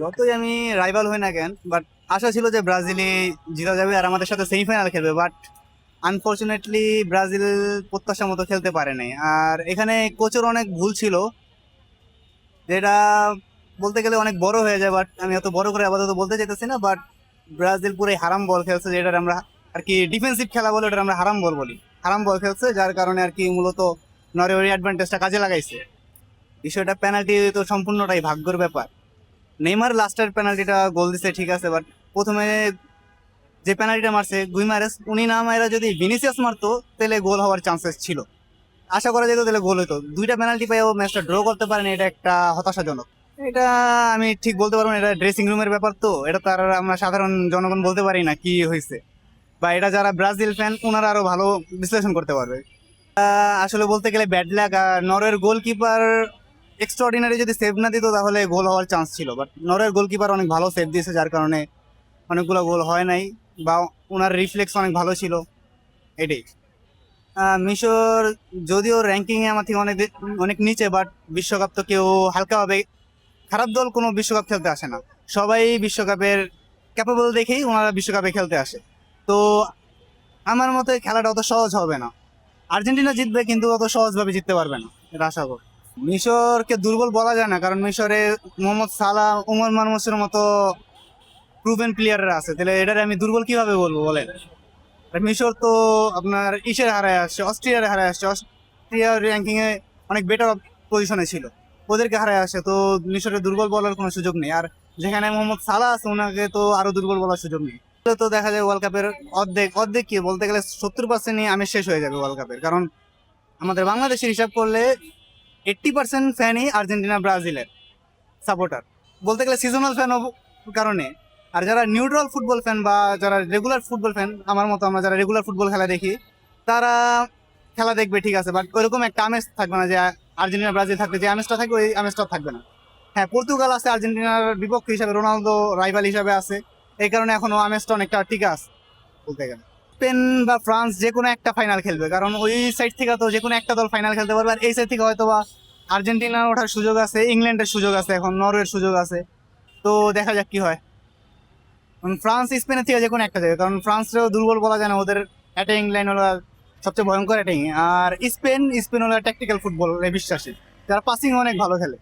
যতই আমি রাইভাল হই না কেন, বাট আশা ছিল যে ব্রাজিলই জিতা যাবে আর আমাদের সাথে সেমিফাইনাল খেলবে, বাট আনফরচুনেটলি ব্রাজিল প্রত্যাশা মতো খেলতে পারে নাই। আর এখানে কোচের অনেক ভুল ছিল, যেটা বলতে গেলে অনেক বড় হয়ে যায়, বাট আমি অত বড় করে আপাতত বলতে চাইতেছি না। বাট ব্রাজিল পুরোই হারাম বল খেলছে, যেটা আমরা আর কি ডিফেন্সিভ খেলা বলে ওটা আমরা হারাম বল বলি। হারাম বল খেলছে, যার কারণে আর কি মূলত নরওয়ের অ্যাডভান্টেজটা কাজে লাগাইছে। বিষয়টা পেনাল্টি তো সম্পূর্ণটাই ভাগ্যের ব্যাপার। নেইমার লাস্টের পেনাল্টিটা গোল দিছে ঠিক আছে, বাট প্রথমে যে পেনাল্টিটা মারছে গুইমারেস, উনি না মারা যদি ভিনিসিয়াস মারতো তাহলে গোল হওয়ার চান্সেস ছিল, আশা করা যেত তাহলে গোল হতো। দুইটা পেনাল্টি পেয়েও ম্যাচটা ড্র করতে পারেনি, এটা একটা হতাশাজনক। এটা আমি ঠিক বলতে পারবো না, এটা ড্রেসিং রুমের ব্যাপার, তো এটা তো আর আমরা সাধারণ জনগণ বলতে পারি না কি হয়েছে, বা এটা যারা ব্রাজিল ফ্যান ওনারা আরো ভালো বিশ্লেষণ করতে পারবে। আসলে বলতে গেলে ব্যাড লাক। আর নরওয়ের গোলকিপার এক্সট্রাঅর্ডিনারি যদি সেভ না দিত তাহলে গোল হওয়ার চান্স ছিল, বাট নরওয়ের গোলকিপার অনেক ভালো সেভ দিয়েছে, যার কারণে অনেকগুলো গোল হয় নাই, বা ওনার রিফ্লেক্স অনেক ভালো ছিল, এটাই। মিশর যদিও র্যাঙ্কিং এ আমার থেকে অনেক অনেক নিচে, বাট বিশ্বকাপ তো কেউ হালকাভাবে, খারাপ দল কোনো বিশ্বকাপ খেলতে আসে না, সবাই বিশ্বকাপের ক্যাপেবল দেখেই ওনারা বিশ্বকাপে খেলতে আসে। তো আমার মতে খেলাটা অত সহজ হবে না। আর্জেন্টিনা জিতবে কিন্তু অত সহজভাবে জিততে পারবে না, এটা আশা করি। মিশরকে দুর্বল বলা যায় না, কারণ মিশরে মোহাম্মদ সালাহ, উমর মারমুশের মতো প্রুভেন প্লেয়াররা আছে, তাহলে এটারে আমি দুর্বল কিভাবে বলবো বলেন। আর মিশর তো আপনার ইসের হারায় আসছে, অস্ট্রিয়ার হারায় আসছে, অস্ট্রিয়ার র্যাঙ্কিং এ অনেক বেটার পজিশনে ছিল, ওদেরকে হারায় আসছে। তো মিশরের দুর্বল বলার কোনো সুযোগ নেই। আর যেখানে মোহাম্মদ সালাহ আছে ওনাকে তো আরো দুর্বল বলার সুযোগ নেই। তো দেখা যায় ওয়ার্ল্ড কাপের অর্ধেক অর্ধেক কি বলতে গেলে 70% আমি শেষ হয়ে যাবে ওয়ার্ল্ড কাপের, কারণ আমাদের বাংলাদেশের হিসাব করলে 80% ফ্যানই আর্জেন্টিনা ব্রাজিলের সাপোর্টার, বলতে গেলে সিজনাল ফ্যান কারণে। আর যারা নিউট্রাল ফুটবল ফ্যান বা যারা রেগুলার ফুটবল ফ্যান, আমার মতো আমরা যারা রেগুলার ফুটবল খেলা দেখি, তারা খেলা দেখবে ঠিক আছে, বাট ওইরকম একটা আমেজ থাকবে না যে আর্জেন্টিনা ব্রাজিল থাকবে, যে আমেজটা থাকবে ওই আমেজটা থাকবে না। হ্যাঁ, পর্তুগাল আছে আর্জেন্টিনার বিপক্ষ হিসাবে, রোনালদো রাইভাল হিসাবে আছে, এই কারণে এখনো আমেজটা অনেকটা টিকে আছে বলতে গেলে। স্পেন বা ফ্রান্স যে কোনো একটা ফাইনাল খেলবে, কারণ ওই সাইড থেকে তো যে কোনো একটা দল ফাইনাল খেলতে পারবে, আর এই সাইড থেকে হয়তো বা আর্জেন্টিনার ওঠার সুযোগ আছে, ইংল্যান্ডের সুযোগ আছে, এখন নরওয়ের সুযোগ আছে। তো দেখা যাক কি হয়। ফ্রান্স স্পেনের থেকে যে কোনো একটা যাবে, কারণ ফ্রান্সরেও দুর্বল বলা যায় না, ওদের অ্যাটাকিং লাইন হলো সবচেয়ে ভয়ঙ্কর অ্যাটাকিং। আর স্পেন হলো ট্যাকটিক্যাল ফুটবল বিশ্বাসী, যারা পাসিং অনেক ভালো খেলে।